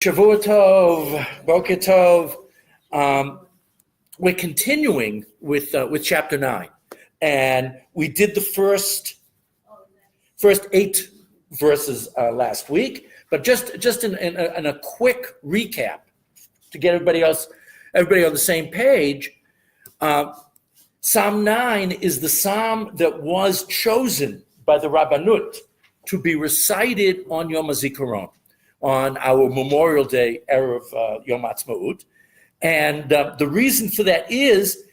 Shavua Tov, Boker Tov. We're continuing with chapter 9, and we did the first 8 verses last week. But just in a quick recap to get everybody on the same page. Psalm 9 is the psalm that was chosen by the Rabbanut to be recited on Yom HaZikaron, on our Memorial Day, Erev Yom Ha'atzmaut. And the reason for that is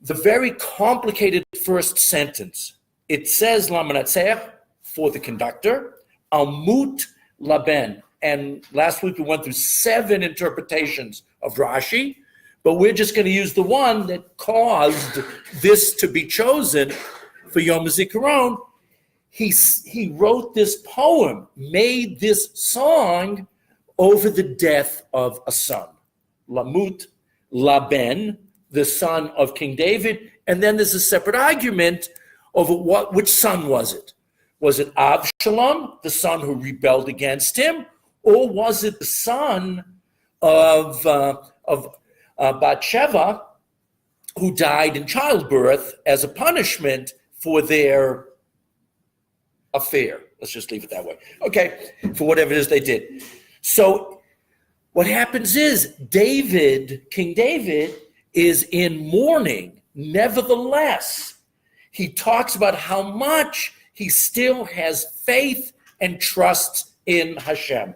the very complicated first sentence. It says, Lamanatzeach, for the conductor, Almut Laben. And last week we went through 7 interpretations of Rashi, but we're just going to use the one that caused this to be chosen for Yom HaZikaron. He wrote this poem, made this song over the death of a son. Lamut Laben, the son of King David. And then there's a separate argument over which son was it? Was it Avshalom, the son who rebelled against him? Or was it the son of Bathsheba, who died in childbirth as a punishment for their affair? Let's just leave it that way. Okay, for whatever it is they did. So what happens is King David is in mourning. Nevertheless, he talks about how much he still has faith and trust in Hashem.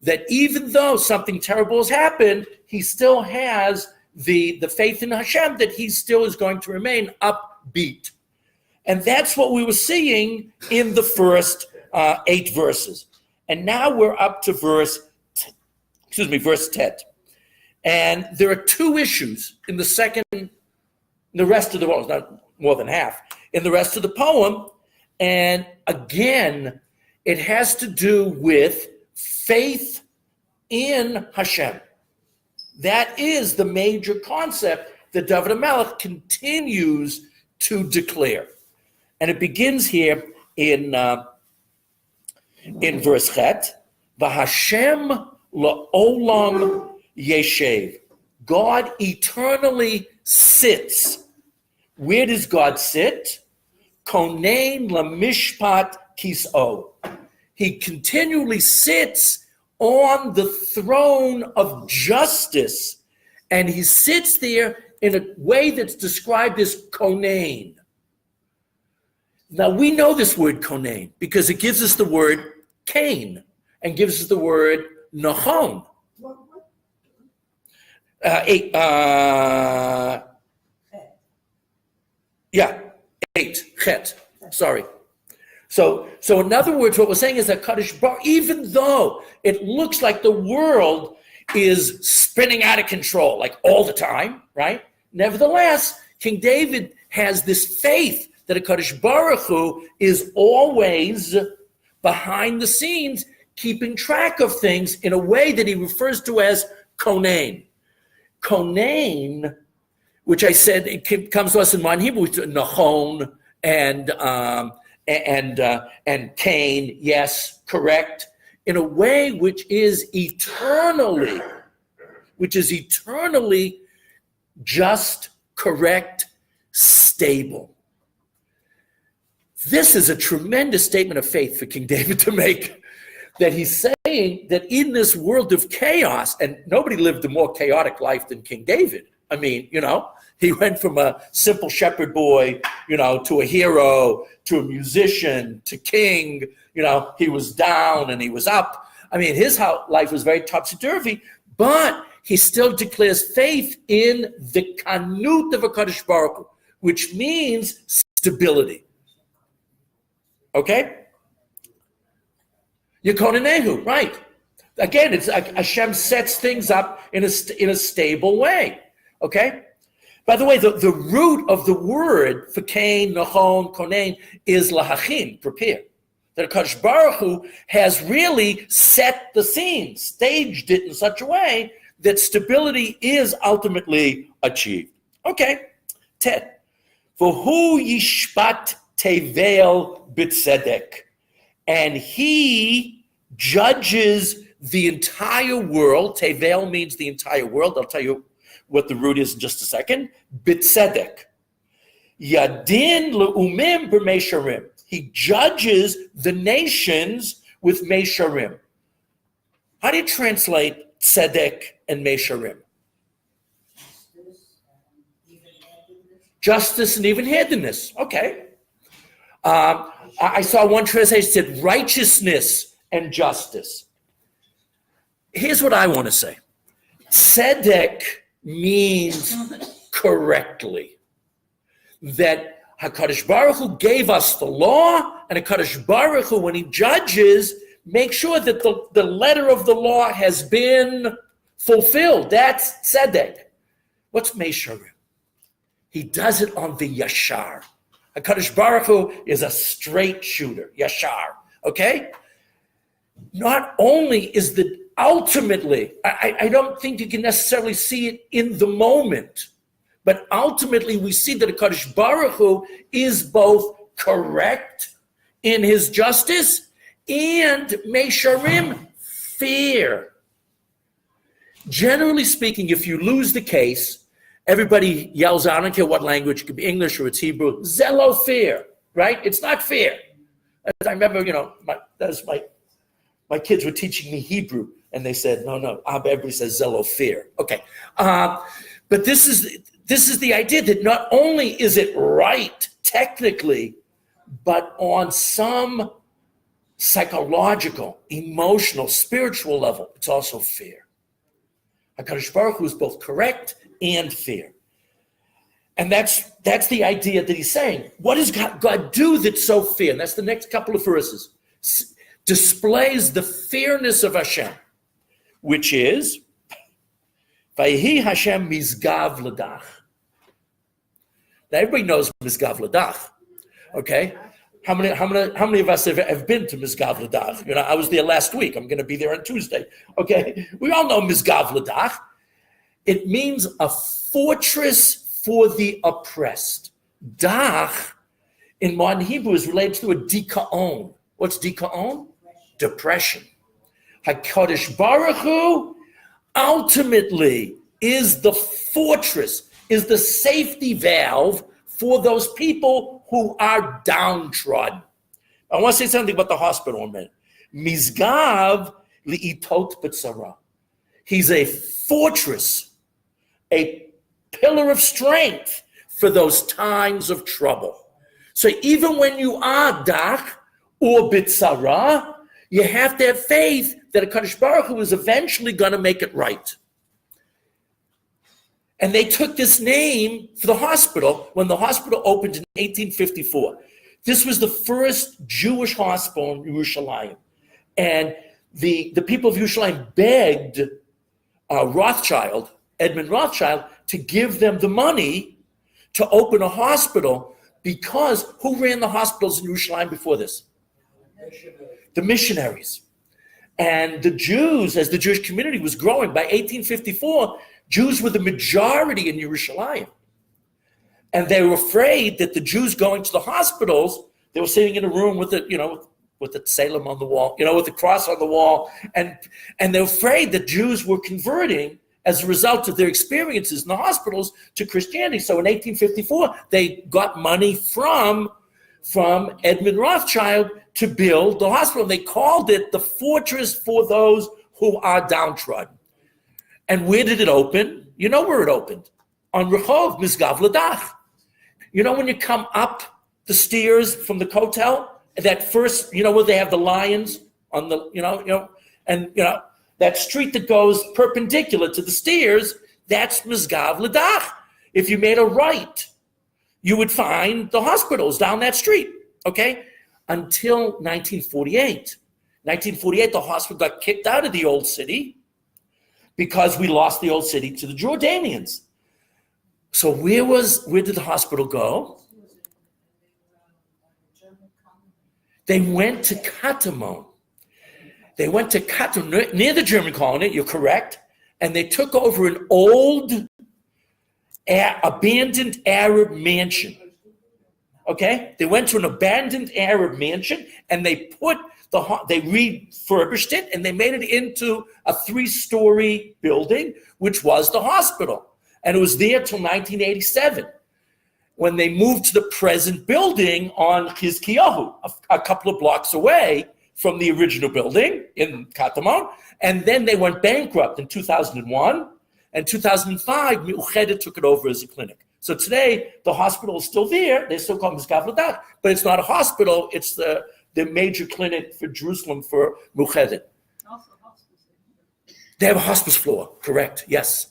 That even though something terrible has happened, he still has the faith in Hashem that he still is going to remain upbeat. And that's what we were seeing in the first 8 verses. And now we're up to verse 10. And there are 2 issues in the rest of the poem, not more than half, in the rest of the poem. And again, it has to do with faith in Hashem. That is the major concept that David HaMelech continues to declare. And it begins here in verse Chet, V'Hashem la'olam yeshev. God eternally sits. Where does God sit? Konein lamishpat kis'o. He continually sits on the throne of justice, and he sits there in a way that's described as konein. Now, we know this word konein because it gives us the word Cain and gives us the word Nahon. 8, Chet, sorry. So in other words, what we're saying is that Kadosh Baruch, even though it looks like the world is spinning out of control, like all the time, right? Nevertheless, King David has this faith that a Kadosh Baruch Hu is always behind the scenes, keeping track of things in a way that he refers to as Konein. Konein, which I said it comes to us in modern Hebrew, Nahon and Cain, yes, correct, in a way which is eternally just, correct, stable. This is a tremendous statement of faith for King David to make, that he's saying that in this world of chaos, and nobody lived a more chaotic life than King David. I mean, he went from a simple shepherd boy, to a hero, to a musician, to king. He was down and he was up. I mean, his life was very topsy-turvy, but he still declares faith in the kanut of HaKadosh Baruch Hu, which means stability. Okay? Yekonenehu, right. Again, it's like Hashem sets things up in a stable way. Okay? By the way, the root of the word for Cain, Nahon, Konein is lahachin, prepare. That HaKadosh Baruch Hu has really set the scene, staged it in such a way that stability is ultimately achieved. Okay, Ted. V'hu yishpat tevel b'tzedek. And he judges the entire world. Tevel means the entire world. I'll tell you what the root is in just a second. B'tzedek. Yadin le'umim b'meisharim. He judges the nations with meisharim. How do you translate tzedek and meisharim? Justice and even-handedness. Okay. I saw one translation said righteousness and justice. Here's what I want to say. Tzedek means correctly. That HaKadosh Baruch Hu gave us the law, and HaKadosh Baruch Hu, when he judges, make sure that the letter of the law has been fulfilled. That's tzedek. What's meisharim? He does it on the yashar. HaKadosh Baruch Hu is a straight shooter, yashar, okay? Not only is the ultimately, I don't think you can necessarily see it in the moment, but ultimately we see that HaKadosh Baruch Hu is both correct in his justice and meisharim, fair. Generally speaking, if you lose the case, everybody yells out, I don't care what language, it could be English or it's Hebrew, zelo fair, right? It's not fair. I remember, my kids were teaching me Hebrew, and they said, no, everybody says zelo fair. Okay. But this is the idea that not only is it right technically, but on some psychological, emotional, spiritual level, it's also fair. HaKadosh Baruch Hu is both correct and fair. And that's the idea that he's saying. What does God do that's so fair? And that's the next couple of verses. Displays the fairness of Hashem, which is, Vayehi Hashem mizgav l'dach. Now everybody knows mizgav l'dach, okay? How many of us have been to mizgav l'dach? I was there last week. I'm going to be there on Tuesday. Okay, we all know mizgav l'dach. It means a fortress for the oppressed. Dach in modern Hebrew is related to a dikaon. What's dikaon? Depression. HaKadosh Baruch Hu ultimately is the fortress, is the safety valve for those people who are downtrodden. I want to say something about the hospital a minute. Mizgav li'itot b'tzara. He's a fortress, a pillar of strength for those times of trouble. So even when you are dach or b'tzara, you have to have faith that HaKadosh Baruch Hu is eventually going to make it right. And they took this name for the hospital when the hospital opened in 1854. This was the first Jewish hospital in Yerushalayim. And the people of Yerushalayim begged Edmund Rothschild, to give them the money to open a hospital, because who ran the hospitals in Yerushalayim before this? The missionaries. And the Jews, as the Jewish community was growing, by 1854, Jews were the majority in Yerushalayim. And they were afraid that the Jews going to the hospitals, they were sitting in a room with with the Salem on the wall, with the cross on the wall. And they were afraid that Jews were converting as a result of their experiences in the hospitals to Christianity. So in 1854, they got money from Edmund Rothschild to build the hospital. They called it the fortress for those who are downtrodden. And where did it open? You know where it opened? On Rehov, Mizgav L'dach. When you come up the stairs from the Kotel, that first, where they have the lions on the, that street that goes perpendicular to the stairs, that's Mizgav L'dach. If you made a right, you would find the hospitals down that street, okay? Until 1948. 1948, the hospital got kicked out of the old city because we lost the old city to the Jordanians. So where did the hospital go? They went to Katamon. They went to Katamon, near the German colony, you're correct, and they took over an old, abandoned Arab mansion. Okay? They went to an abandoned Arab mansion, and they put They refurbished it and they made it into a 3-story building, which was the hospital. And it was there till 1987, when they moved to the present building on Chizkiyahu, a couple of blocks away from the original building in Katamon. And then they went bankrupt in 2001. And 2005, Meuchedet took it over as a clinic. So today, the hospital is still there. They still call it Mizgav Ladat, but it's not a hospital. It's the major clinic for Jerusalem for Meuchedet. Also a hospice. They have a hospice floor, correct, yes.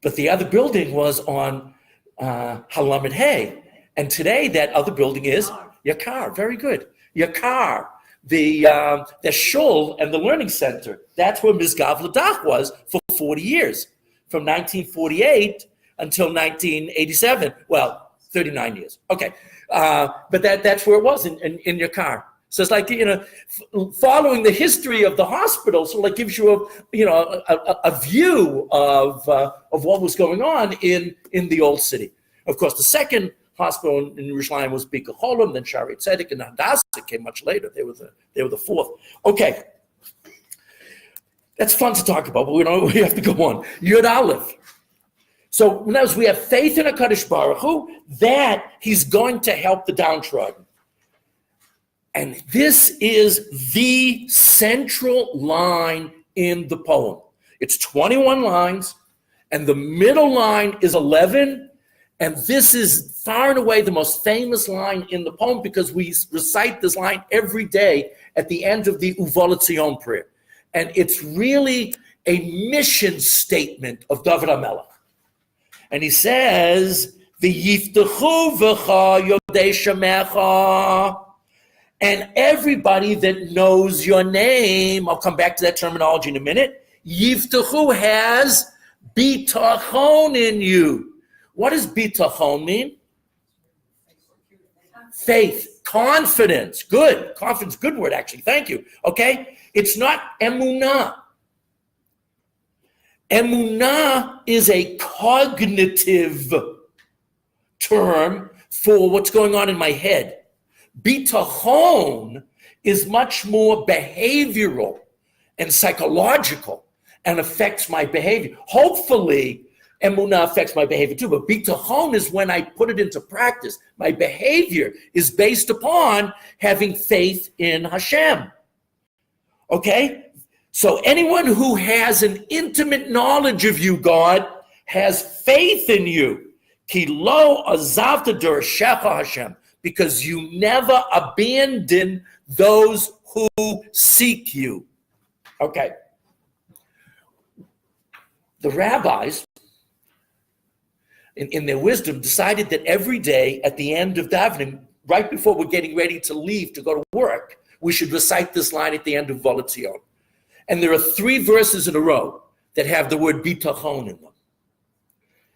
But the other building was on Halamed Hay. And today, that other building is Yakar. Very good. Yakar. The shul and the learning center. That's where Mizgav Ladat was for 40 years, from 1948 until 1987. Well, 39 years. Okay, but that's where it was in your car. So it's like, following the history of the hospital, so like gives you a view of what was going on in the old city. Of course, the second hospital in Yerushalayim was Bika Cholam, then Shari Tzedek, and Hadassah came much later. They were the fourth. Okay, that's fun to talk about, but we have to go on. Yud Aleph. So notice we have faith in HaKadosh Baruch Hu that He's going to help the downtrodden, and this is the central line in the poem. It's 21 lines, and the middle line is 11. And this is far and away the most famous line in the poem because we recite this line every day at the end of the Uva L'Tzion prayer. And it's really a mission statement of David HaMelech. And he says, V'yiftechu v'cha yodei shemecha. And everybody that knows your name, I'll come back to that terminology in a minute, Yiftechu has bitachon in you. What does bitachon mean? Faith, confidence. Good. Confidence, good word, actually. Thank you. Okay? It's not emunah. Emunah is a cognitive term for what's going on in my head. Bitachon is much more behavioral and psychological and affects my behavior. Hopefully, Emunah affects my behavior too, but bitachon is when I put it into practice. My behavior is based upon having faith in Hashem. Okay? So anyone who has an intimate knowledge of you, God, has faith in you. Ki lo azavta derashecha Hashem, because you never abandon those who seek you. Okay. The rabbis, in their wisdom, decided that every day at the end of davening, right before we're getting ready to leave to go to work, we should recite this line at the end of Uva L'Tzion. And there are 3 verses in a row that have the word bitachon in them.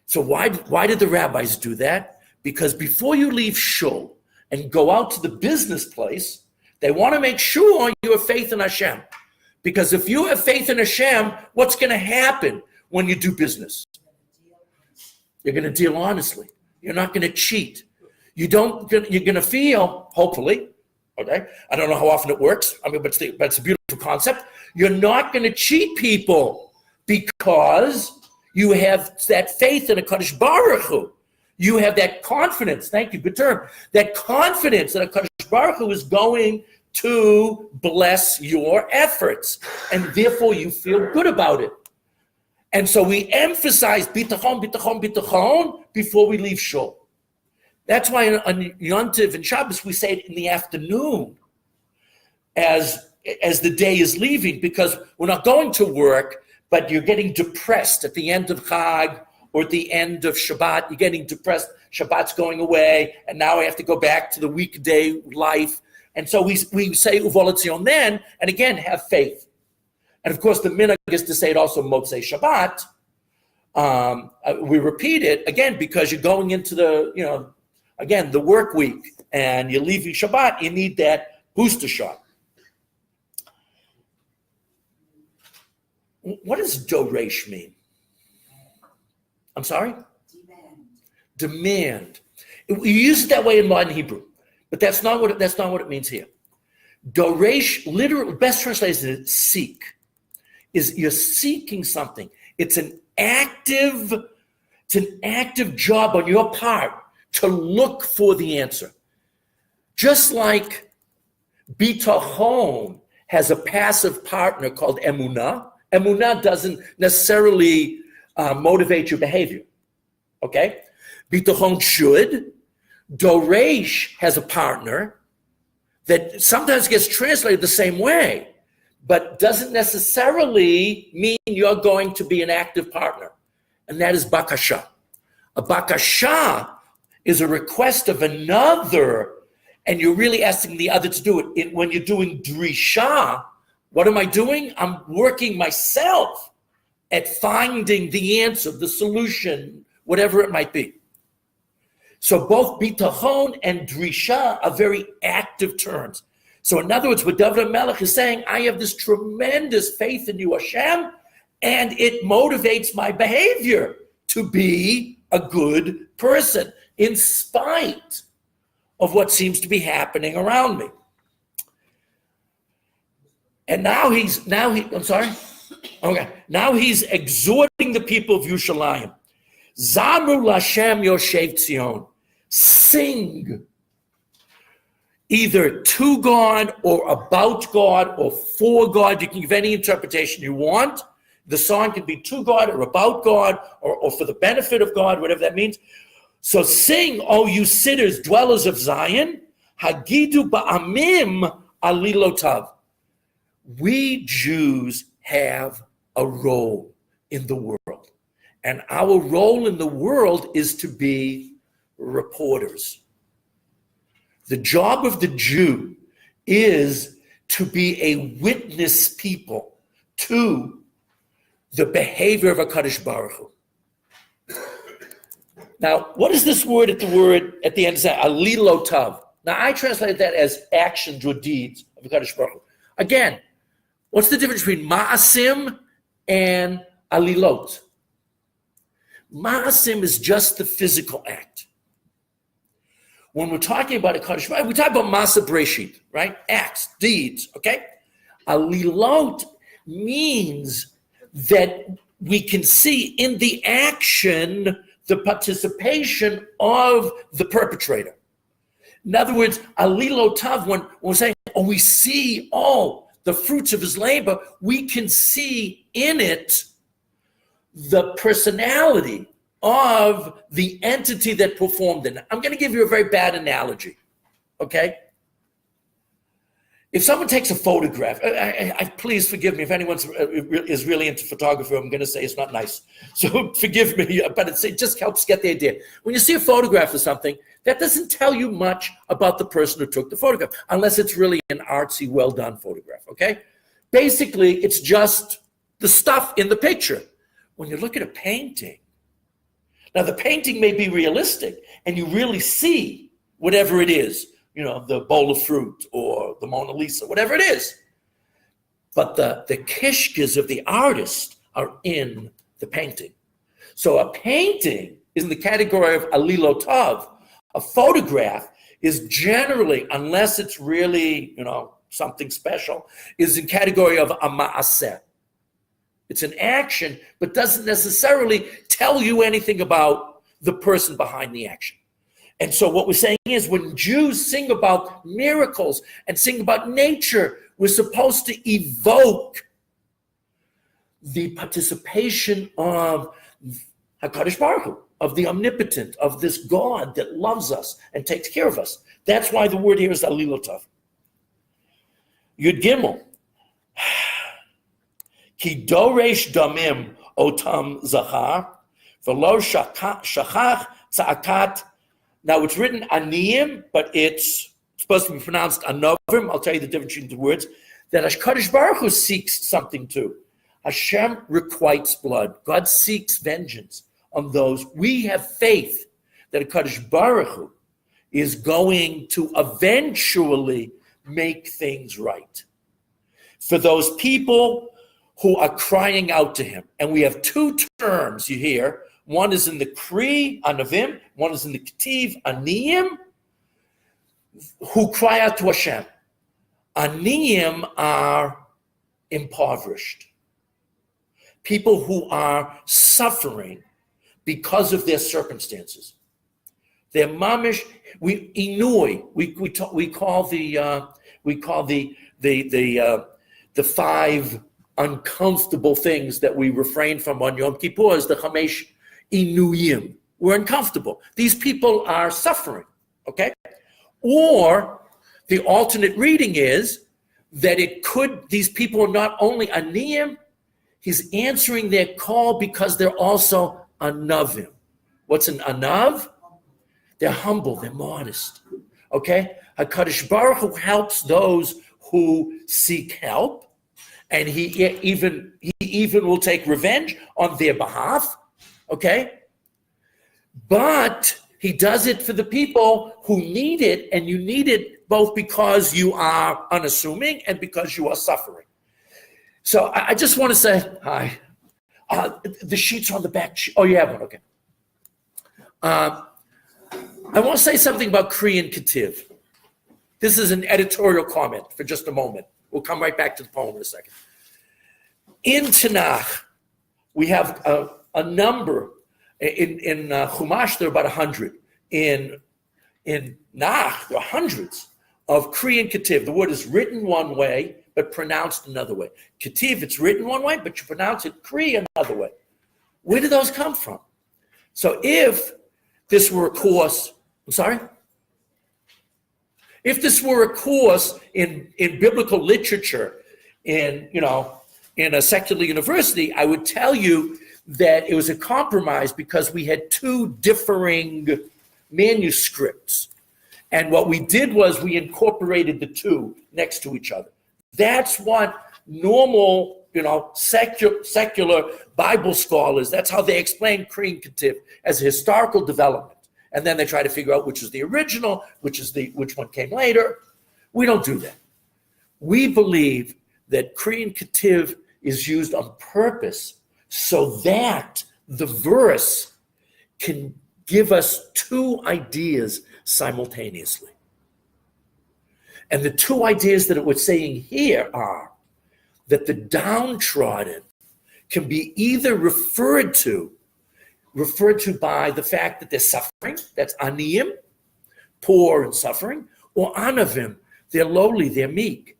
So why did the rabbis do that? Because before you leave shul and go out to the business place, they want to make sure you have faith in Hashem. Because if you have faith in Hashem, what's going to happen when you do business? You're going to deal honestly. You're not going to cheat. You're going to feel, hopefully, okay? I don't know how often it works. I mean, but it's a beautiful concept. You're not going to cheat people because you have that faith in HaKadosh Baruch Hu. You have that confidence. Thank you. Good term. That confidence that HaKadosh Baruch Hu is going to bless your efforts, and therefore you feel good about it. And so we emphasize bitachon, bitachon, bitachon before we leave shul. That's why on Yom Tov and Shabbos we say it in the afternoon as the day is leaving, because we're not going to work, but you're getting depressed at the end of Chag or at the end of Shabbat. You're getting depressed. Shabbat's going away, and now I have to go back to the weekday life. And so we say Uva L'Tzion then, and again, have faith. And of course, the minhag is to say it also Motzei Shabbat. We repeat it again because you're going into the work week, and you're leaving Shabbat. You need that booster shot. What does doresh mean? I'm sorry? Demand. We use it that way in modern Hebrew, but that's not what it means here. Doresh, literal, best translation is seek. Is you're seeking something. It's an active job on your part to look for the answer. Just like bitachon has a passive partner called emunah. Emunah doesn't necessarily motivate your behavior. Okay? Bitachon should. Doresh has a partner that sometimes gets translated the same way, but doesn't necessarily mean you're going to be an active partner. And that is bakasha. A bakasha is a request of another, and you're really asking the other to do it. When you're doing drisha, what am I doing? I'm working myself at finding the answer, the solution, whatever it might be. So both bitachon and drisha are very active terms. So in other words, what David HaMelech is saying, I have this tremendous faith in you, Hashem, and it motivates my behavior to be a good person in spite of what seems to be happening around me. And now he's exhorting the people of Yerushalayim. Zamru Lashem Yoshev Tzion. Sing either to God or about God or for God. You can give any interpretation you want. The song can be to God or about God or for the benefit of God, whatever that means. So sing, O you sitters, dwellers of Zion, Hagidu ba'amim alilotav. We Jews have a role in the world. And our role in the world is to be reporters. The job of the Jew is to be a witness people to the behavior of HaKadosh Baruch Hu. Now, what is this word at the end say? Alilotav. Now, I translate that as actions or deeds of HaKadosh Baruch Hu. Again, what's the difference between ma'asim and alilot? Ma'asim is just the physical act. When we're talking about HaKadosh Baruch Hu, we talk about ma'aseh breshit, right? Acts, deeds, okay? Alilot means that we can see in the action the participation of the perpetrator. In other words, alilotav, when we're saying, we see, the fruits of his labor, we can see in it the personality of the entity that performed it. I'm going to give you a very bad analogy, okay? If someone takes a photograph, please forgive me if anyone is really into photography, I'm going to say it's not nice. So forgive me, but it just helps get the idea. When you see a photograph of something, that doesn't tell you much about the person who took the photograph, unless it's really an artsy, well-done photograph, okay? Basically, it's just the stuff in the picture. When you look at a painting, now the painting may be realistic, and you really see whatever it is, the bowl of fruit or the Mona Lisa, whatever it is. But the kishkas of the artist are in the painting. So a painting is in the category of alilotav. A photograph is generally, unless it's really, something special, is in category of a ma'aseh. It's an action, but doesn't necessarily tell you anything about the person behind the action. And so what we're saying is when Jews sing about miracles and sing about nature, we're supposed to evoke the participation of HaKadosh Baruch Hu, of the omnipotent, of this God that loves us and takes care of us. That's why the word here is alilotav. Yud Gimel. Ki doresh damim otam zachar, v'lo shachach tza'akat. Now it's written aniyim, but it's supposed to be pronounced anovim. I'll tell you the difference between the words. That HaKadosh Baruch Hu seeks something too. Hashem requites blood. God seeks vengeance on those. We have faith that HaKadosh Baruch Hu is going to eventually make things right for those people who are crying out to him. And we have two terms you hear. One is in the Kri, Anavim. One is in the Ketiv, Aniyim, who cry out to Hashem. Aniyim are impoverished. People who are suffering because of their circumstances. They're mamish. We call the five uncomfortable things that we refrain from on Yom Kippur as the Chamesh Inuyim. We're uncomfortable. These people are suffering. Okay, or the alternate reading is that these people are not only aniyim, he's answering their call because they're also anavim. What's an anav? They're humble, they're modest. Okay? HaKadosh Baruch Hu helps those who seek help, and he even will take revenge on their behalf. Okay? But he does it for the people who need it, and you need it both because you are unassuming and because you are suffering. So I just want to say, hi. The sheets are on the back. Oh, you have one, okay. I want to say something about Kri and Ketiv. This is an editorial comment for just a moment. We'll come right back to the poem in a second. In Tanakh, we have a number. In Chumash, there are about 100. In Nach, there are hundreds of Kri and Ketiv. The word is written one way, but pronounced another way. Ketiv, it's written one way, but you pronounce it Kri another way. Where do those come from? So if this were a course, if this were a course in biblical literature in a secular university, I would tell you that it was a compromise because we had two differing manuscripts. And what we did was we incorporated the two next to each other. That's what normal, secular Bible scholars, that's how they explain Kri and Ketiv as a historical development. And then they try to figure out which is the original, which one came later. We don't do that. We believe that Kri and Ketiv is used on purpose so that the verse can give us two ideas simultaneously. And the two ideas that we're saying here are that the downtrodden can be either referred to by the fact that they're suffering, that's aniyim, poor and suffering, or anavim, they're lowly, they're meek.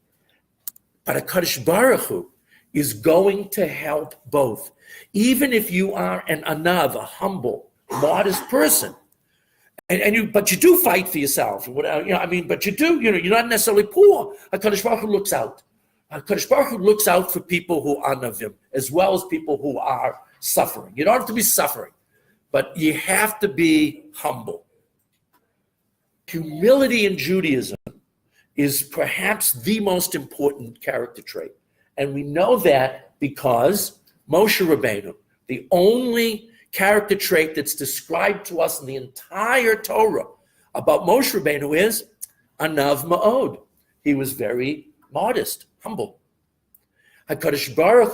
But HaKadosh Baruch Hu is going to help both. Even if you are an anav, a humble, modest person, but you do fight for yourself, but you do, you're not necessarily poor. HaKadosh Baruch Hu looks out. HaKadosh Baruch Hu looks out for people who are anavim, as well as people who are suffering. You don't have to be suffering, but you have to be humble. Humility in Judaism is perhaps the most important character trait. And we know that because Moshe Rabbeinu, the only character trait that's described to us in the entire Torah about Moshe Rabbeinu is anav ma'od. He was very modest, humble. HaKadosh Baruch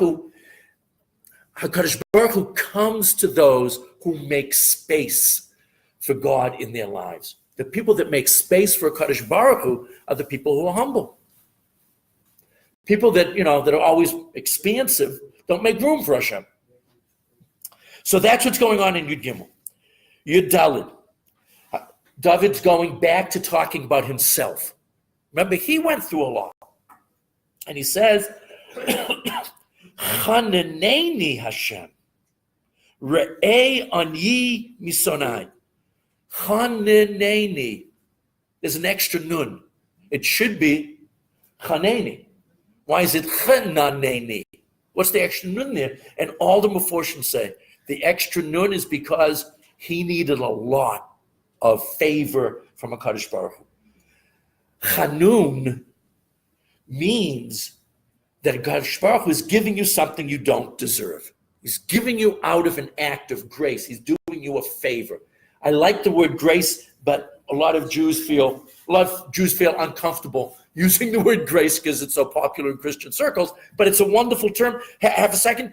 Hu comes to those who make space for God in their lives. The people that make space for HaKadosh Baruch Hu are the people who are humble. People that, that are always expansive don't make room for Hashem. So that's what's going on in Yud Gimel. Yud Daled. David's going back to talking about himself. Remember, he went through a lot. And he says, Chananeni Hashem, Re'ei Ani Misonai. Chananeni. There's an extra nun. It should be Chaneni. Why is it Chananeni? What's the extra nun there? And all the Meforshim say the extra nun is because he needed a lot of favor from HaKadosh Baruch Hu. Chanun means that HaKadosh Baruch Hu is giving you something you don't deserve. He's giving you out of an act of grace. He's doing you a favor. I like the word grace, but a lot of Jews feel uncomfortable using the word grace because it's so popular in Christian circles, but it's a wonderful term. Have a second.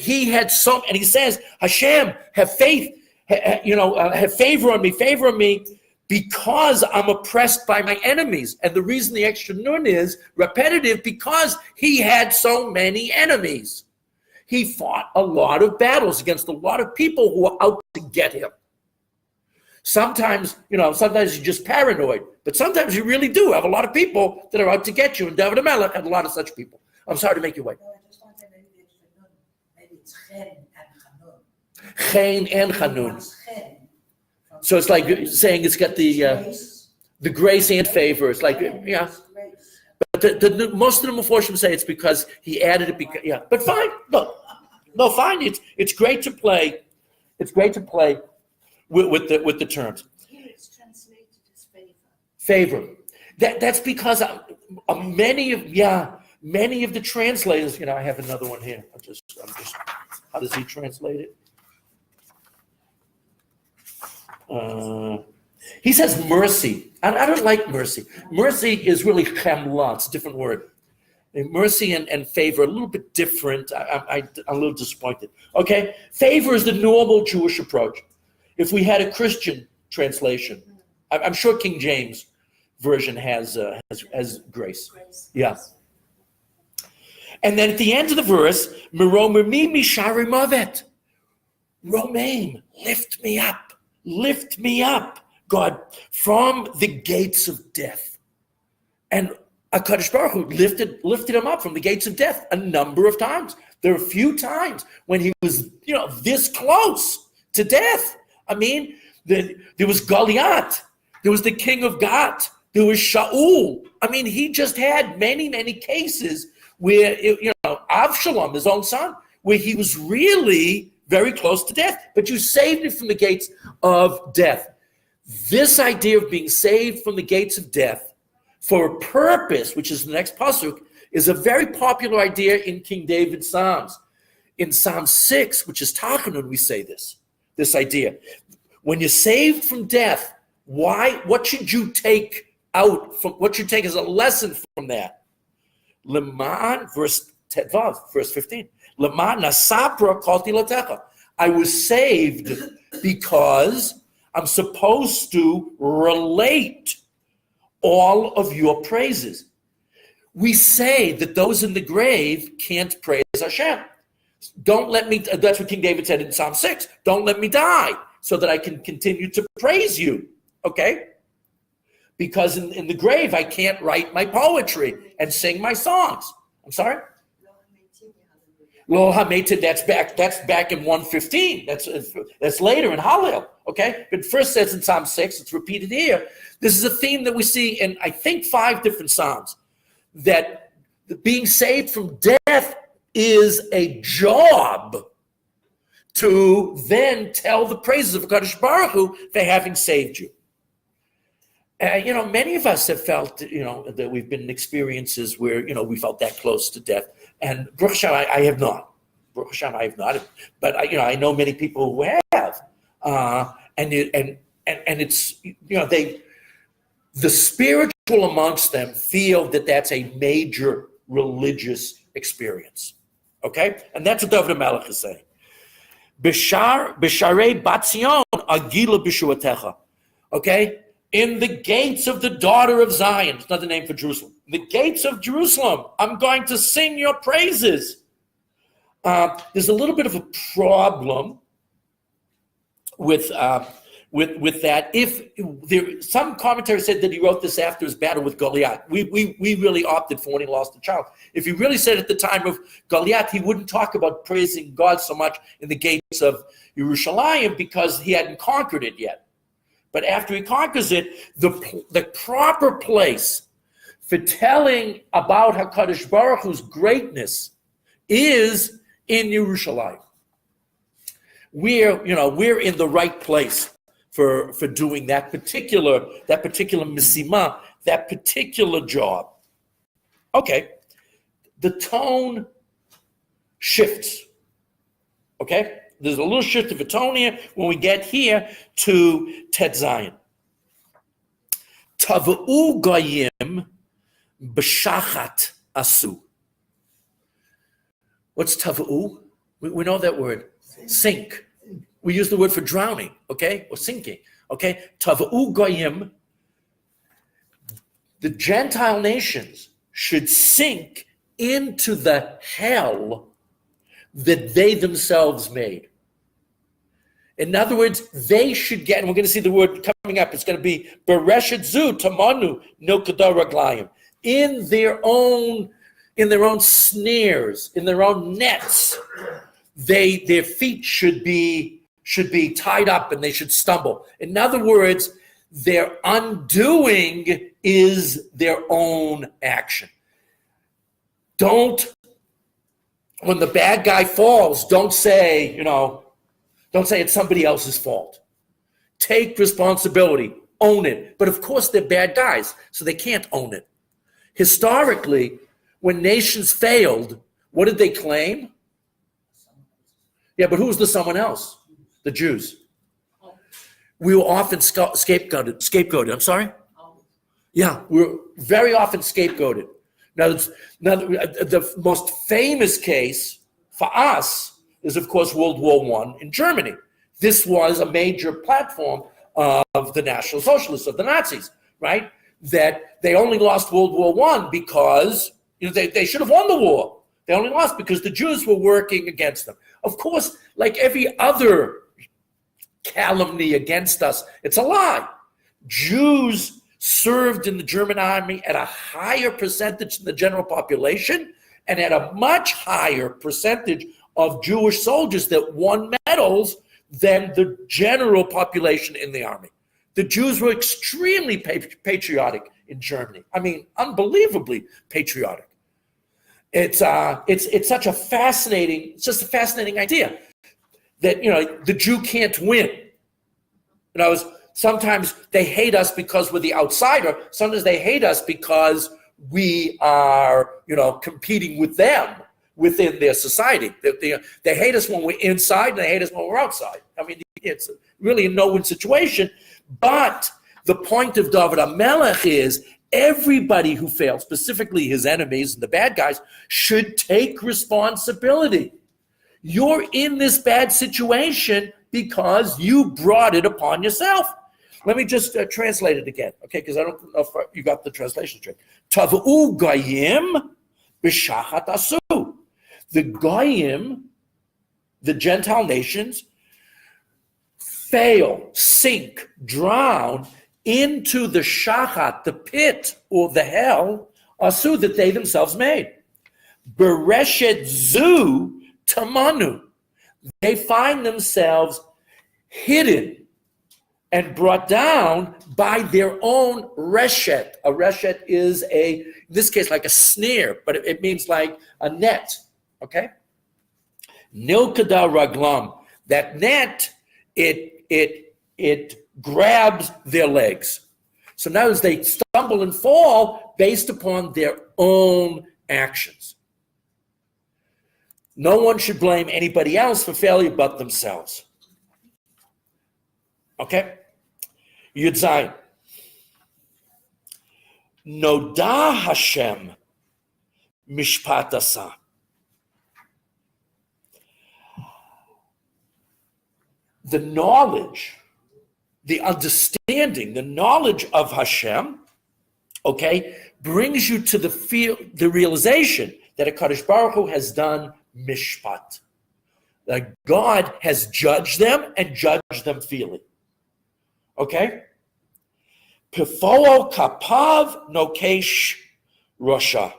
He had some, and he says, Hashem, have faith, have favor on me, because I'm oppressed by my enemies. And the reason the extra nun is repetitive, because he had so many enemies. He fought a lot of battles against a lot of people who were out to get him. Sometimes, sometimes you're just paranoid, but sometimes you really do have a lot of people that are out to get you. And David HaMelech had a lot of such people. I'm sorry to make you wait. No, I just want to maybe it's chen and chanun. Chen and chanun. So it's like saying it's got the grace and favor. It's like, yeah. But the most of the Meforshim say it's because he added it. Because, yeah, but fine. No, fine. It's great to play. It's great to play with the terms. Here it's translated as favor. That's because many of the translators. I have another one here. I'm just. How does he translate it? He says mercy. I don't like mercy. Mercy is really chemla. It's a different word. Mercy and favor are a little bit different. I'm a little disappointed. Okay, favor is the normal Jewish approach. If we had a Christian translation, I'm sure King James version has grace. Yeah. And then at the end of the verse, Meromermi mishari mavet. Romain, lift me up, God, from the gates of death. And HaKadosh Baruch Hu lifted him up from the gates of death a number of times. There are a few times when he was, this close to death. I mean, there was Goliath, there was the king of Gath, there was Shaul. I mean, he just had many, many cases where, Avshalom, his own son, where he was really very close to death, but you saved him from the gates of death. This idea of being saved from the gates of death for a purpose, which is the next pasuk, is a very popular idea in King David's Psalms. In Psalm 6, which is Tachanun, we say this idea. When you're saved from death, what should you take out from, what should you take as a lesson from that? Leman, verse 15. Leman nasapra kalti latecha. I was saved because I'm supposed to relate all of your praises. We say that those in the grave can't praise Hashem. Don't let me, that's what King David said in Psalm 6, don't let me die so that I can continue to praise you, okay? Because in the grave, I can't write my poetry and sing my songs. I'm sorry? Lo hameted, that's back in 115. That's later in Hallel, okay? But first says in Psalm 6, it's repeated here. This is a theme that we see in, I think, 5 different Psalms, that being saved from death is a job to then tell the praises of HaKadosh Baruch Hu for having saved you. Many of us have felt, that we've been in experiences where, we felt that close to death. And Baruch Hashem, I have not. Baruch Hashem, I have not. But I know many people who have. And it's, the spiritual amongst them feel that that's a major religious experience. Okay? And that's what David HaMelech is saying. B'sharei bat Zion agila b'shuatecha. Okay? In the gates of the daughter of Zion. It's another name for Jerusalem. In the gates of Jerusalem, I'm going to sing your praises. There's a little bit of a problem with that. Some commentators said that he wrote this after his battle with Goliath. We really opted for when he lost a child. If he really said at the time of Goliath, he wouldn't talk about praising God so much in the gates of Yerushalayim because he hadn't conquered it yet. But after he conquers it, the proper place for telling about HaKadosh Baruch Hu's greatness is in Yerushalayim. We're in the right place for doing that particular misima, that particular job. Okay, the tone shifts. Okay, there's a little shift of a tone here when we get here to Tet Zayin. Tava'u goyim b'shachat asu. What's tava'u? We know that word. Sink. We use the word for drowning, okay? Or sinking. Okay, Tava'u goyim, the Gentile nations should sink into the hell that they themselves made. In other words, they should get, and we're going to see the word coming up, it's going to be Bereshet Zu Tamanu Nokadar Raglayim. In their own snares, in their own nets, their feet should be tied up and they should stumble. In other words, their undoing is their own action. When the bad guy falls, don't say it's somebody else's fault. Take responsibility, own it. But of course, they're bad guys, so they can't own it. Historically, when nations failed, what did they claim? Yeah, but who was the someone else? The Jews. We were often scapegoated. I'm sorry? Yeah, we were very often scapegoated. Now, the most famous case for us is, of course, World War I in Germany. This was a major platform of the National Socialists, of the Nazis, right? That they only lost World War I because they should have won the war. They only lost because the Jews were working against them. Of course, like every other calumny against us, it's a lie. Jews served in the German army at a higher percentage than the general population and at a much higher percentage of Jewish soldiers that won medals than the general population in the army. The Jews were extremely patriotic in Germany. I mean, unbelievably patriotic. It's such a fascinating idea that, the Jew can't win. Sometimes they hate us because we're the outsider. Sometimes they hate us because we are, competing with them within their society. They hate us when we're inside and they hate us when we're outside. I mean, it's really a no-win situation. But the point of David HaMelech is everybody who fails, specifically his enemies and the bad guys, should take responsibility. You're in this bad situation because you brought it upon yourself. Let me just translate it again, okay? Because I don't know if you got the translation straight. Tav'u goyim b'shachat asu. The goyim, the Gentile nations, fail, sink, drown into the shachat, the pit or the hell, asu, that they themselves made. Bereshet zu tamanu. They find themselves hidden and brought down by their own reshet. A reshet is in this case, like a snare, but it means like a net, okay? Nilkada raglam. That net, it grabs their legs. So now as they stumble and fall based upon their own actions. No one should blame anybody else for failure but themselves. Okay? Yud Zayin. Noda Hashem mishpat asa. The knowledge, the understanding, the knowledge of Hashem, okay, brings you to the realization that HaKadosh Baruch Hu has done mishpat. That God has judged them and judged them fairly. Okay? Pifolo kapav nokesh rasha.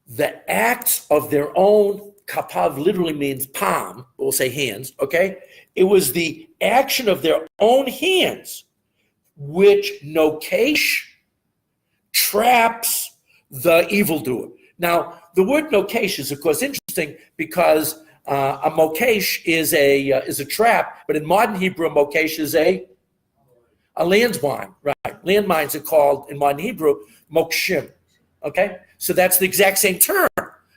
The acts of their own, kapav literally means palm, we'll say hands, okay? It was the action of their own hands which nokesh traps the evildoer. Now, the word nokesh is, of course, interesting because a mokesh is a trap, but in modern Hebrew, a mokesh is a landmine, right? Landmines are called, in modern Hebrew, mokshim, okay? So that's the exact same term.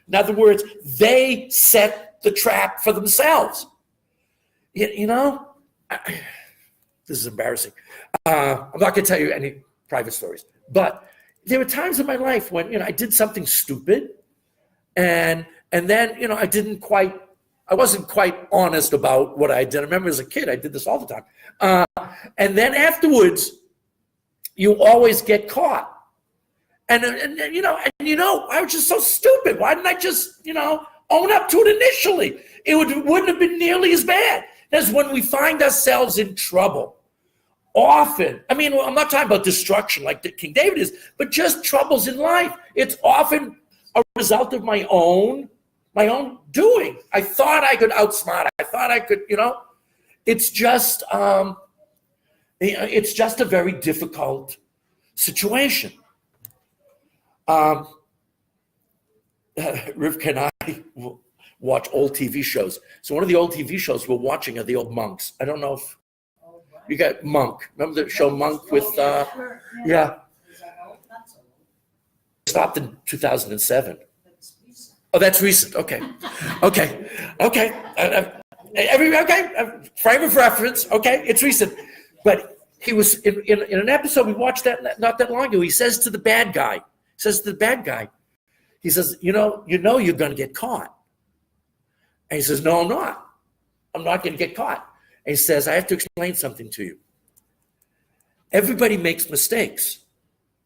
In other words, they set the trap for themselves. This is embarrassing. I'm not going to tell you any private stories, but there were times in my life when, I did something stupid and then, I didn't quite I wasn't quite honest about what I did. I remember as a kid, I did this all the time. And then afterwards, you always get caught. And I was just so stupid. Why didn't I just, own up to it initially? It wouldn't have been nearly as bad. That's when we find ourselves in trouble. Often, I'm not talking about destruction like King David is, but just troubles in life. It's often a result of my own doing. I thought I could outsmart. I thought I could, it's just a very difficult situation. Rivka and I will watch old TV shows. So one of the old TV shows we're watching are the old Monks. I don't know if you got Monk. Remember the show Monk with, yeah. Stopped in 2007. Oh, that's recent. Okay. Frame of reference. Okay, it's recent. But he was in an episode we watched that not that long ago. He says to the bad guy, he says, you're going to get caught. And he says, no, I'm not. I'm not going to get caught. And he says, I have to explain something to you. Everybody makes mistakes.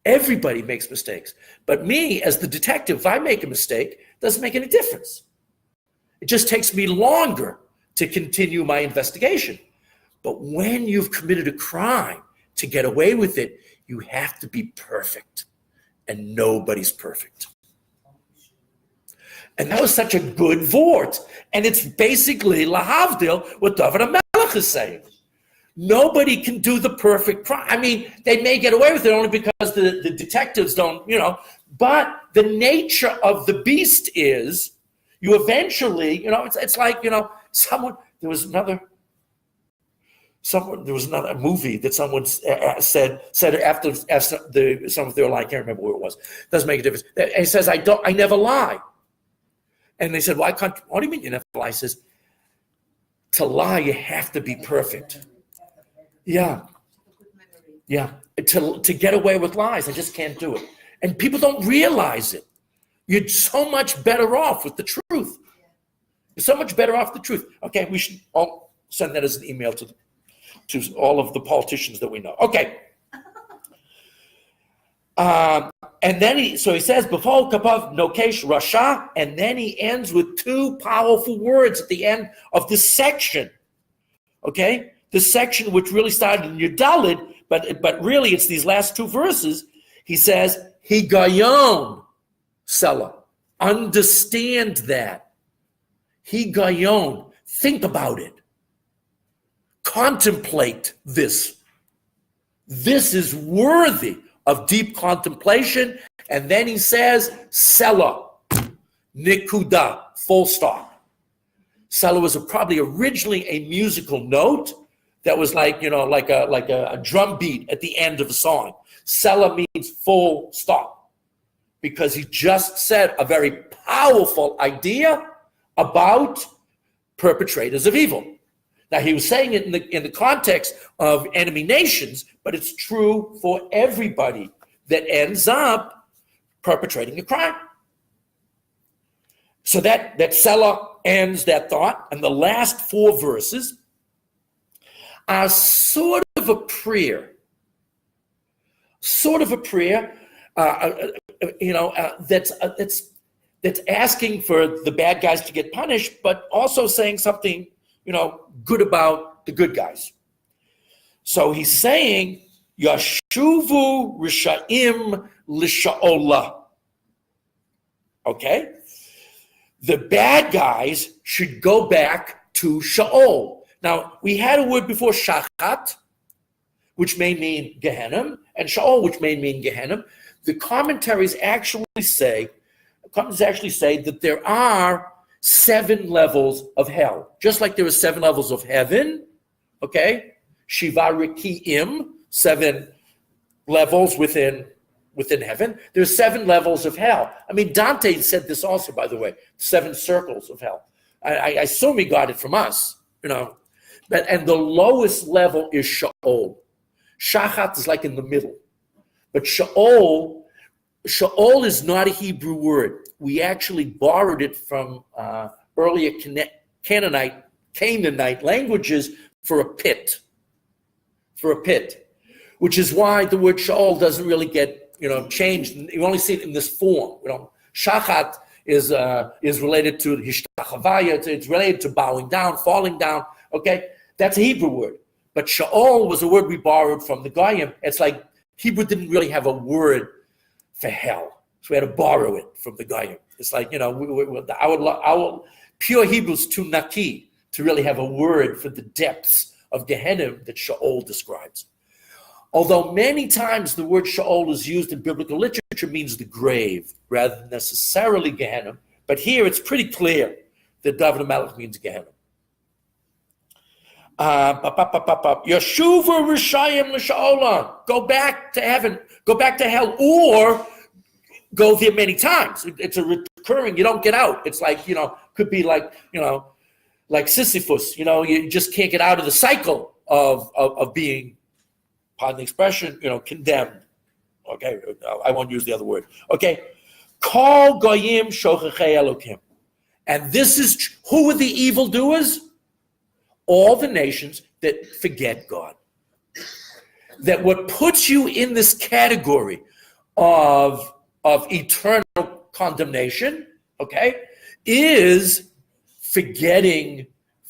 Everybody makes mistakes. But me, as the detective, if I make a mistake, it doesn't make any difference. It just takes me longer to continue my investigation. But when you've committed a crime, to get away with it, you have to be perfect. And nobody's perfect. And that was such a good vort. And it's basically lahavdil what David HaMelech is saying. Nobody can do the perfect crime. They may get away with it only because the detectives don't, but the nature of the beast is you eventually, it's like, there was another movie that someone said after they were like, I can't remember where it was. Doesn't make a difference. And he says, I never lie. And they said, what do you mean you never lie? He says, to lie, you have to be perfect. Yeah. To get away with lies, I just can't do it. And people don't realize it. You're so much better off with the truth. You're so much better off with the truth. Okay, we should all send that as an email to all of the politicians that we know. Okay. And then he says, B'fol kapav nokesh rasha, and then he ends with two powerful words at the end of this section. Okay? This section which really started in Yudalid, but really it's these last two verses. He says, Higayon, Selah. Understand that. Higayon. Think about it. Contemplate this. This is worthy of deep contemplation. And then he says, Selah, Nikuda, full stop. Selah was probably originally a musical note that was like a drum beat at the end of a song. Selah means full stop, because he just said a very powerful idea about perpetrators of evil. Now, he was saying it in the context of enemy nations, but it's true for everybody that ends up perpetrating a crime. So that Selah ends that thought, and the last four verses are sort of a prayer. That's asking for the bad guys to get punished, but also saying something, good about the good guys. So he's saying, Yashuvu Rishaim Lisha'olah. Okay? The bad guys should go back to Sha'ol. Now, we had a word before, Shachat, which may mean Gehenna, and Sha'ol, which may mean Gehenna. The commentaries actually say that there are 7 levels of hell. Just like there are 7 levels of heaven, okay? Shiva Riki'im, 7 levels within heaven. There's 7 levels of hell. Dante said this also, by the way, 7 circles of hell. I assume he got it from us, and the lowest level is Sha'ol. Shachat is like in the middle. But Sha'ol is not a Hebrew word. We actually borrowed it from earlier Canaanite languages for a pit. Which is why the word Sheol doesn't really get, changed. You only see it in this form. Shachat is related to hishtachavaya. It's related to bowing down, falling down. Okay, that's a Hebrew word. But Sheol was a word we borrowed from the Goyim. It's like Hebrew didn't really have a word for hell, so we had to borrow it from the Goyim. It's like, our pure Hebrew is too naki to really have a word for the depths of Gehenna that Sheol describes. Although many times the word Sheol is used in biblical literature means the grave rather than necessarily Gehenna, but here it's pretty clear that David HaMelech means Gehenna. Yeshuva Rishayim L'Shaolah. Go back to heaven, go back to hell, or go there many times. It's a recurring, you don't get out. It's like, could be like, like Sisyphus, you just can't get out of the cycle of being, pardon the expression, condemned. Okay, I won't use the other word. Okay, Kol Goyim Shochechei Elokim. And this is, who are the evildoers? All the nations that forget God. That what puts you in this category of eternal condemnation, okay, is forgetting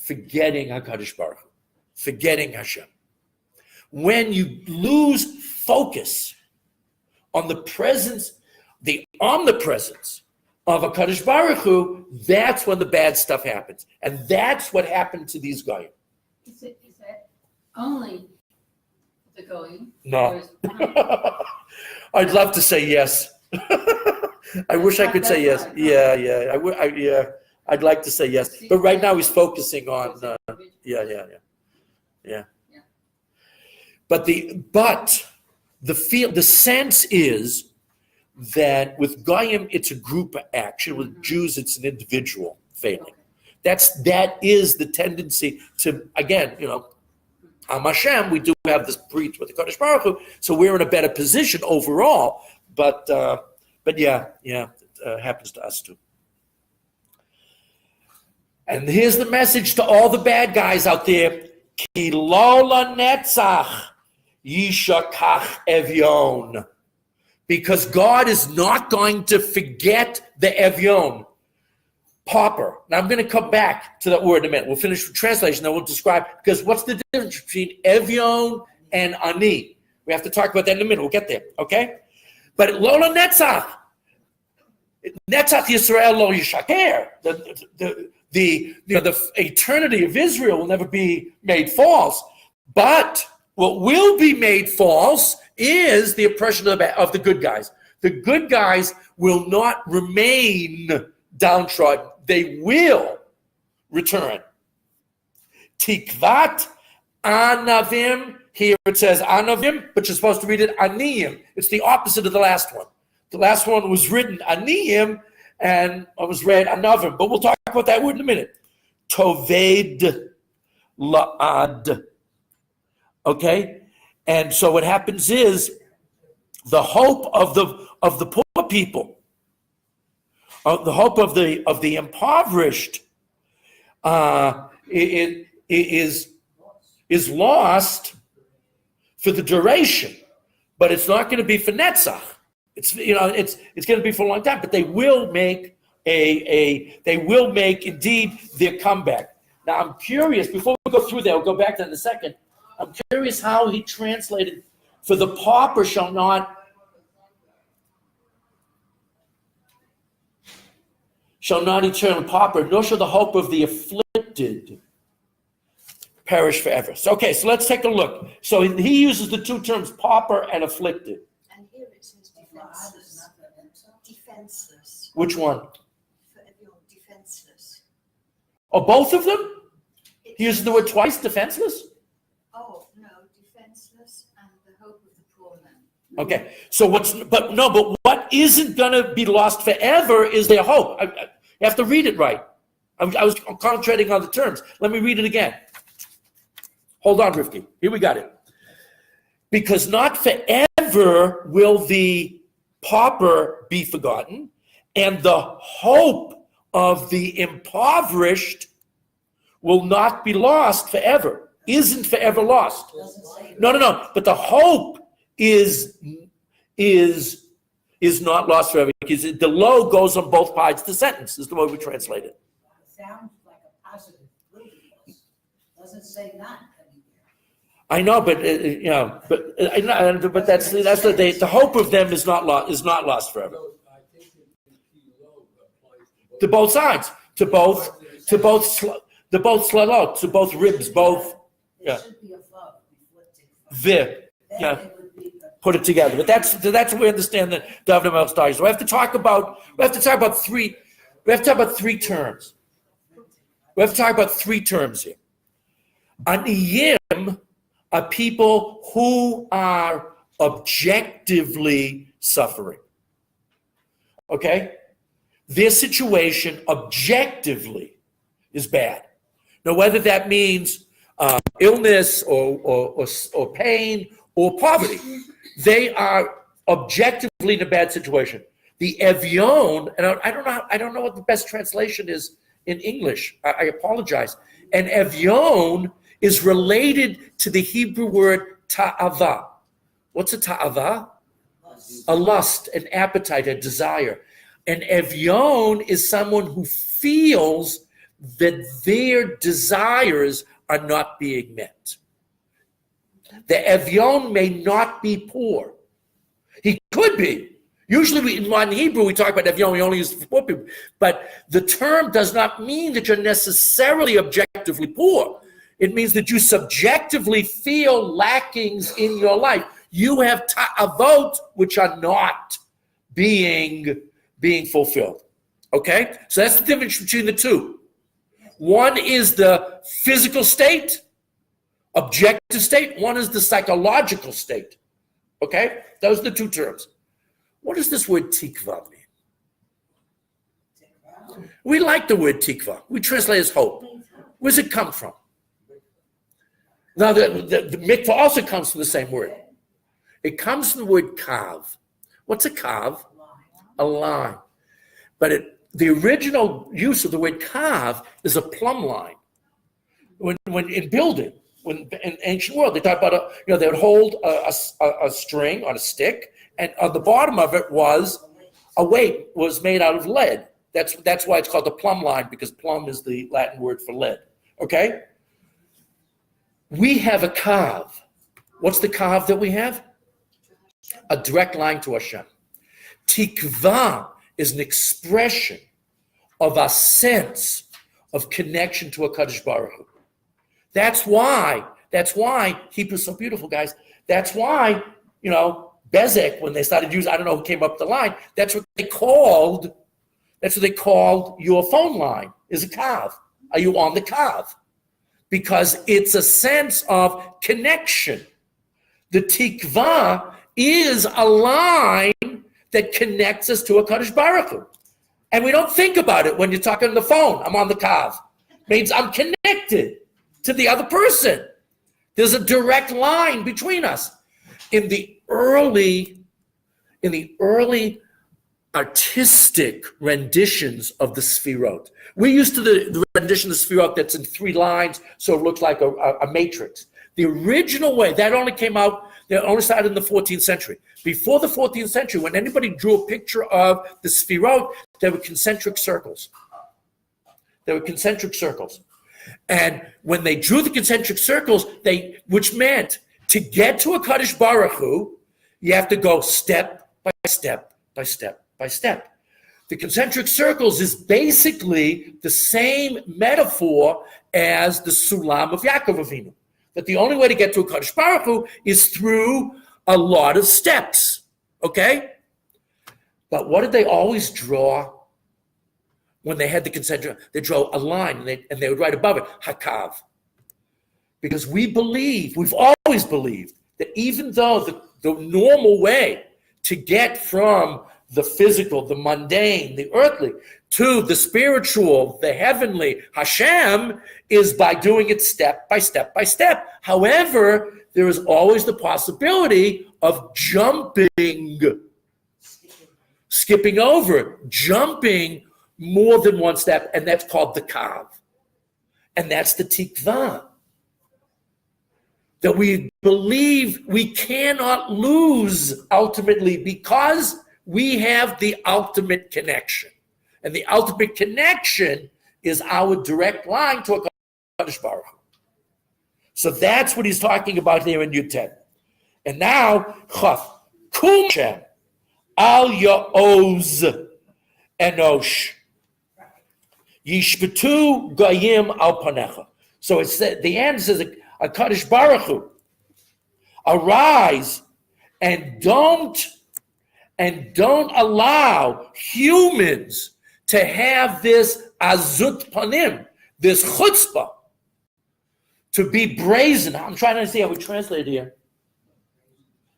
HaKadosh Baruch Hu, forgetting Hashem. When you lose focus on the presence, the omnipresence of HaKadosh Baruch Hu, that's when the bad stuff happens. And that's what happened to these guys. Is that only the going? No. I'd love to say yes. I wish I could say yes. Yeah. I'd like to say yes. But right now he's focusing on, yeah. But the sense is that with Goyim, it's a group action. With Jews, it's an individual failing. That is the tendency to, again, Am Hashem, we do have this breach with the Kodesh Baruch Hu, so we're in a better position overall. But yeah, it happens to us too. And here's the message to all the bad guys out there: Ki lo lanetzach yishakach evyon. Because God is not going to forget the Evyon, pauper. Now I'm going to come back to that word in a minute. We'll finish the translation, then we'll describe, because what's the difference between Evyon and Ani? We have to talk about that in a minute. We'll get there, okay? But Lola Netzach Yisrael lo yishaker. The eternity of Israel will never be made false. But what will be made false is the oppression of the good guys. The good guys will not remain downtrodden. They will return. Tikvat anavim. Here it says anavim, but you're supposed to read it aniyim. It's the opposite of the last one. The last one was written aniyim, and it was read anavim. But we'll talk about that word in a minute. Toved la'ad. Okay? And so what happens is the hope of the poor people, the hope of the impoverished, is lost for the duration, but it's not going to be for netzach. It's going to be for a long time. But they will make indeed their comeback. Now I'm curious. Before we go through that, we'll go back to that in a second. I'm curious how he translated, for the pauper shall not eternal pauper, nor shall the hope of the afflicted perish forever. So let's take a look. So he uses the two terms, pauper and afflicted. And here it says defenseless. Defenseless. Which one? For everyone, defenseless. Oh, both of them? He uses the word twice, defenseless? Oh, no, defenseless and the hope of the poor man. Okay, so but what isn't going to be lost forever is their hope. You have to read it right. I was concentrating on the terms. Let me read it again. Hold on, Rivki. Here we got it. Because not forever will the pauper be forgotten, and the hope of the impoverished will not be lost forever, isn't forever lost. Doesn't say. No. But the hope is not lost forever, because the lo goes on both sides of the sentence, is the way we translate it. It sounds like a positive will be lost. Doesn't say not anywhere. I know, but but that's the hope of them is not lost forever. I think the key low applies To both sides, to both slalot, to both ribs, both There should be a vav before tikva. the Then yeah. it would be a Put it together. But that's what we understand that David Melch dies. So we have to talk about three terms. We have to talk about three terms here. Aniyim are people who are objectively suffering. Okay? Their situation objectively is bad. Now, whether that means illness or pain or poverty, they are objectively in a bad situation. The Evion, and I don't know what the best translation is in English. I apologize. And Evion is related to the Hebrew word ta'ava. What's a ta'ava? A lust, an appetite, a desire. An Evion is someone who feels that their desires are not being met. The Evion may not be poor. He could be. Usually in modern Hebrew, we talk about Evion, we only use it for poor people. But the term does not mean that you're necessarily objectively poor. It means that you subjectively feel lackings in your life. You have ta'avot which are not being fulfilled. Okay? So that's the difference between the two. One is the physical state, objective state. One is the psychological state. Okay? Those are the two terms. What does this word tikva mean? tikva. We like the word tikva. We translate as hope. Where does it come from? Now, the mikvah also comes from the same word. It comes from the word kav. What's a kav? A line. But the original use of the word kav is a plumb line. When in building, when in ancient world, they talk about they would hold a string on a stick, and on the bottom of it was a weight was made out of lead. That's why it's called the plumb line, because plumb is the Latin word for lead. Okay? We have a kav. What's the kav that we have? A direct line to Hashem. Tikva is an expression of a sense of connection to a Kadosh Baruch Hu. That's why Hebrew's so beautiful, guys. That's why, Bezek, when they started using, I don't know who came up with the line, that's what they called your phone line, is a kav. Are you on the kav? Because it's a sense of connection. The tikva is a line that connects us to a Kadosh Baruch Hu. And we don't think about it when you're talking on the phone. I'm on the kav. Means I'm connected to the other person. There's a direct line between us. In the early artistic renditions of the Sfirot, we're used to the rendition of the Sfirot that's in 3 lines, so it looks like a matrix. The original way, that only started in the 14th century. Before the 14th century, when anybody drew a picture of the Sfirot, there were concentric circles. And when they drew the concentric circles, which meant to get to a Kadosh Baruch Hu, you have to go step by step by step by step. The concentric circles is basically the same metaphor as the Sulam of Yaakov Avinu. That the only way to get to a Kadosh Baruch Hu is through a lot of steps. Okay? But what did they always draw when they had the concentric? They draw a line and they would write above it, Hakav. Because we've always believed that even though the normal way to get from the physical, the mundane, the earthly, to the spiritual, the heavenly, Hashem, is by doing it step by step by step. However, there is always the possibility of skipping over, jumping more than one step, and that's called the kav. And that's the tikva. That we believe we cannot lose ultimately because we have the ultimate connection. And the ultimate connection is our direct line to HaKadosh Baruch Hu. So that's what he's talking about here in Yud 10. And now, Chaf, Kum Shem, Al Ya'oz Enosh, Yishpetu Goyim Al Panecha. So it's the end says, HaKadosh Baruch Hu, arise and don't allow humans to have this azut panim, this chutzpah, to be brazen. I'm trying to see how we translate it here.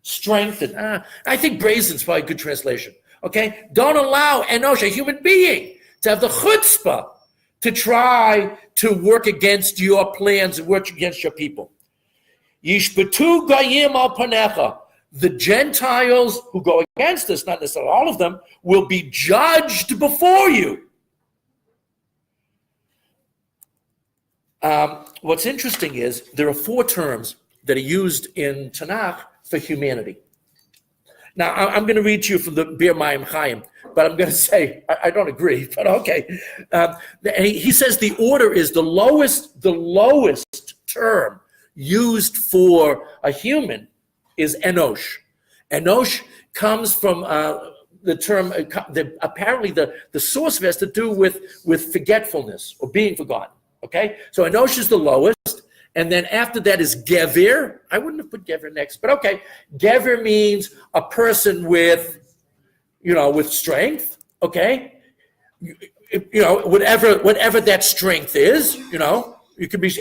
Strengthen. I think brazen is probably a good translation. Okay? Don't allow Enosh, a human being, to have the chutzpah to try to work against your plans and work against your people. Yishpetu Goyim al Panecha. The Gentiles who go against us, not necessarily all of them, will be judged before you. What's interesting is there are 4 terms that are used in Tanakh for humanity. Now, I'm going to read to you from the Bir Mayim Chaim, but I'm going to say, I don't agree, but okay. He says the order is the lowest term used for a human is Enosh. Enosh comes from the term, apparently the source of it has to do with forgetfulness or being forgotten. Okay? So Enosh is the lowest. And then after that is Gevir. I wouldn't have put Gevir next, but okay. Gevir means a person with strength. Okay? Whatever that strength is,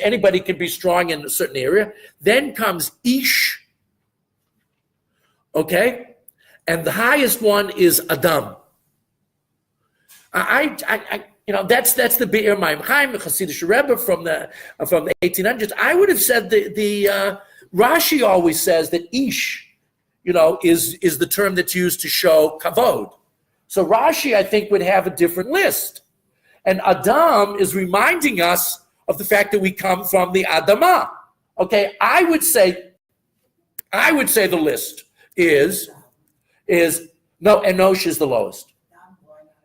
anybody can be strong in a certain area. Then comes Ish. Okay? And the highest one is Adam. That's the Be'er Mayim Chaim, the Hasidic Rebbe from the 1800s. I would have said the Rashi always says that Ish, is the term that's used to show kavod. So Rashi, I think, would have a different list. And Adam is reminding us of the fact that we come from the Adamah. Okay, I would say the list is no, Enosh is the lowest.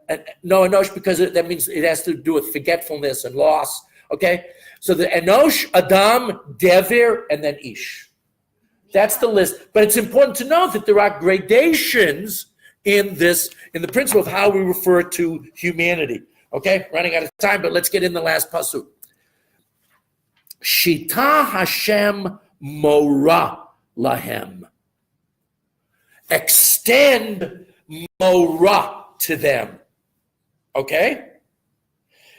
And no, Enosh, because that means it has to do with forgetfulness and loss. Okay, so the Enosh, Adam, Gevir, and then Ish. That's the list. But it's important to know that there are gradations in the principle of how we refer to humanity. Okay, running out of time, but let's get in the last pasuk. Shita Hashem Mora Lahem. Extend Mora to them. Okay?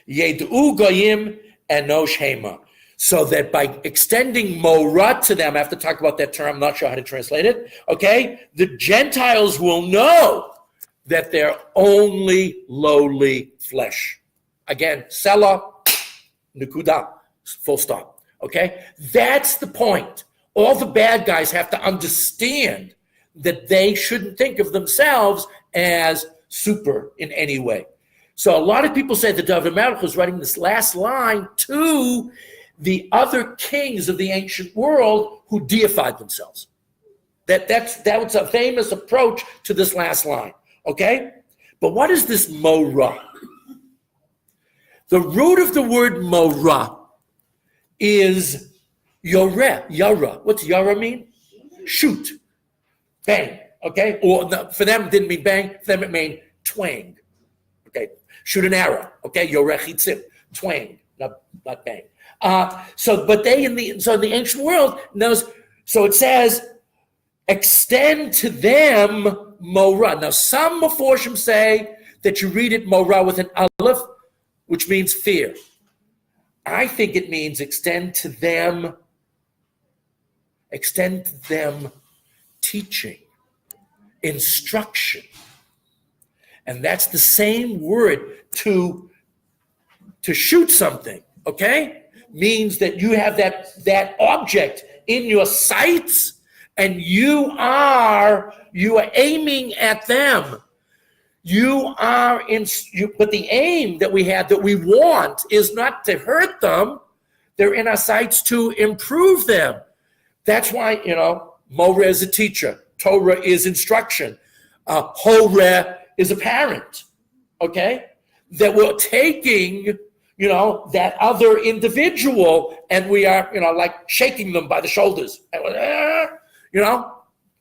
Yed'u Goyim Enosh Hema. So that by extending Mora to them, I have to talk about that term, I'm not sure how to translate it. Okay? The Gentiles will know that they're only lowly flesh. Again, Selah, Nekuda, full stop. Okay? That's the point. All the bad guys have to understand that they shouldn't think of themselves as super in any way. So a lot of people say that David Melech was writing this last line to the other kings of the ancient world who deified themselves. That was a famous approach to this last line. Okay? But what is this Mora? The root of the word Mora is Yara. What's Yara mean? Shoot. Bang. Okay? Or for them it didn't mean bang, for them it meant twang. Okay? Shoot an arrow. Okay? Yorechitzim. Twang. Not bang. So in the ancient world knows, so it says, extend to them Mora. Now some Meforshim say that you read it Mora with an aleph, which means fear. I think it means extend to them teaching, instruction. And that's the same word to shoot something, okay? Means that you have that object in your sights and you are aiming at them. But the aim that we have, that we want, is not to hurt them, they're in our sights to improve them. That's why, Moreh is a teacher. Torah is instruction. Horeh is a parent, okay? That we're taking, that other individual and we are, like shaking them by the shoulders. And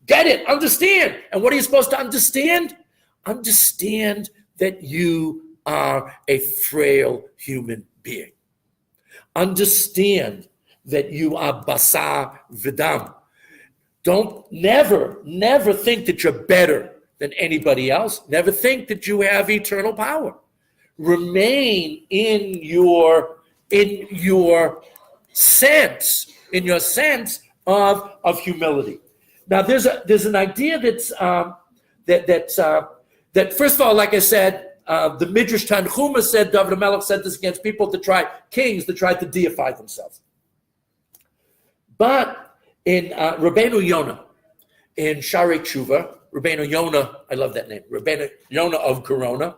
get it, understand. And what are you supposed to understand? Understand that you are a frail human being. Understand that you are basar v'dam. Don't never think that you're better than anybody else. Never think that you have eternal power. Remain in your sense of humility. Now there's an idea that first of all, like I said, the Midrash Tanchuma said David HaMelech said this against kings that tried to deify themselves. But in Rabbeinu Yonah, in Sharei Tshuva, Rabbeinu Yonah, I love that name, Rabbeinu Yonah of Corona,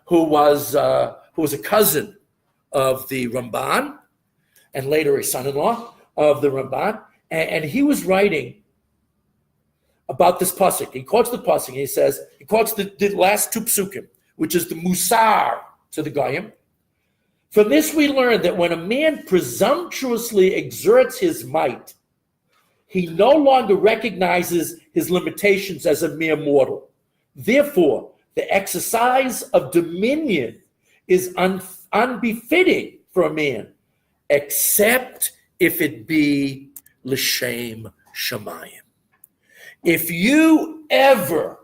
who was a cousin of the Ramban, and later a son-in-law of the Ramban, and he was writing about this pasuk. He quotes the pasuk. He quotes the last two psukim, which is the musar to the goyim. From this we learn that when a man presumptuously exerts his might, he no longer recognizes his limitations as a mere mortal. Therefore, the exercise of dominion is unbefitting for a man, except if it be l'shem shamayim. If you ever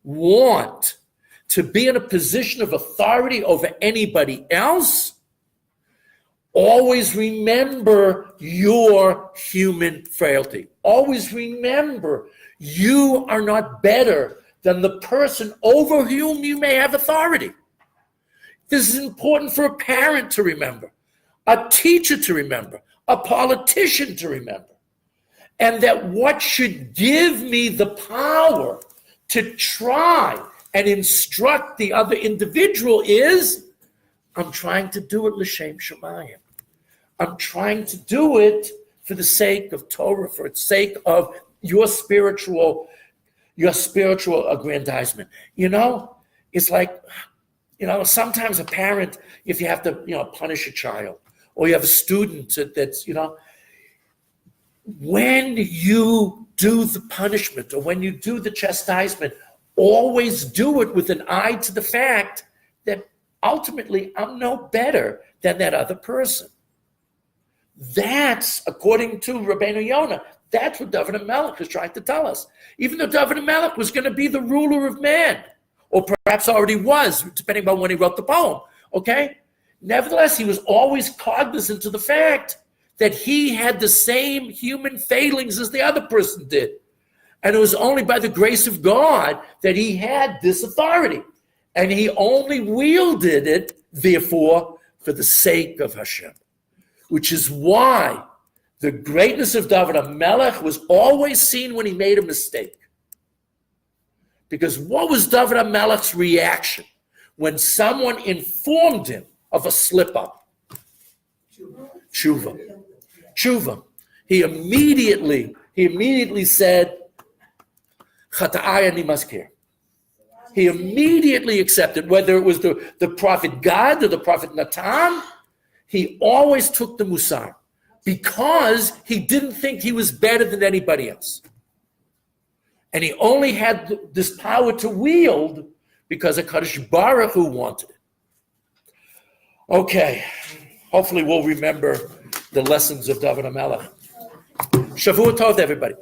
want to be in a position of authority over anybody else, always remember your human frailty. Always remember you are not better than the person over whom you may have authority. This is important for a parent to remember, a teacher to remember, a politician to remember. And that what should give me the power to try and instruct the other individual is, I'm trying to do it l'shem shamayim. I'm trying to do it for the sake of Torah, for the sake of your spiritual aggrandizement. It's like, sometimes a parent, if you have to, punish a child, or you have a student that's, when you do the punishment or when you do the chastisement, always do it with an eye to the fact that ultimately I'm no better than that other person. That's, according to Rabbeinu Yonah, that's what David HaMelech is trying to tell us. Even though David HaMelech was going to be the ruler of man, or perhaps already was, depending on when he wrote the poem, okay? Nevertheless, he was always cognizant of the fact that he had the same human failings as the other person did. And it was only by the grace of God that he had this authority. And he only wielded it, therefore, for the sake of Hashem. Which is why the greatness of David HaMelech was always seen when he made a mistake. Because what was David HaMelech's reaction when someone informed him of a slip-up? Tshuva. He immediately said, Chata'ai ani maskir. He immediately accepted, whether it was the prophet Gad or the prophet Natan, he always took the musar because he didn't think he was better than anybody else. And he only had this power to wield because HaKadosh Baruch Hu wanted it. Okay, hopefully we'll remember the lessons of David HaMelech. Shavua Tov, everybody.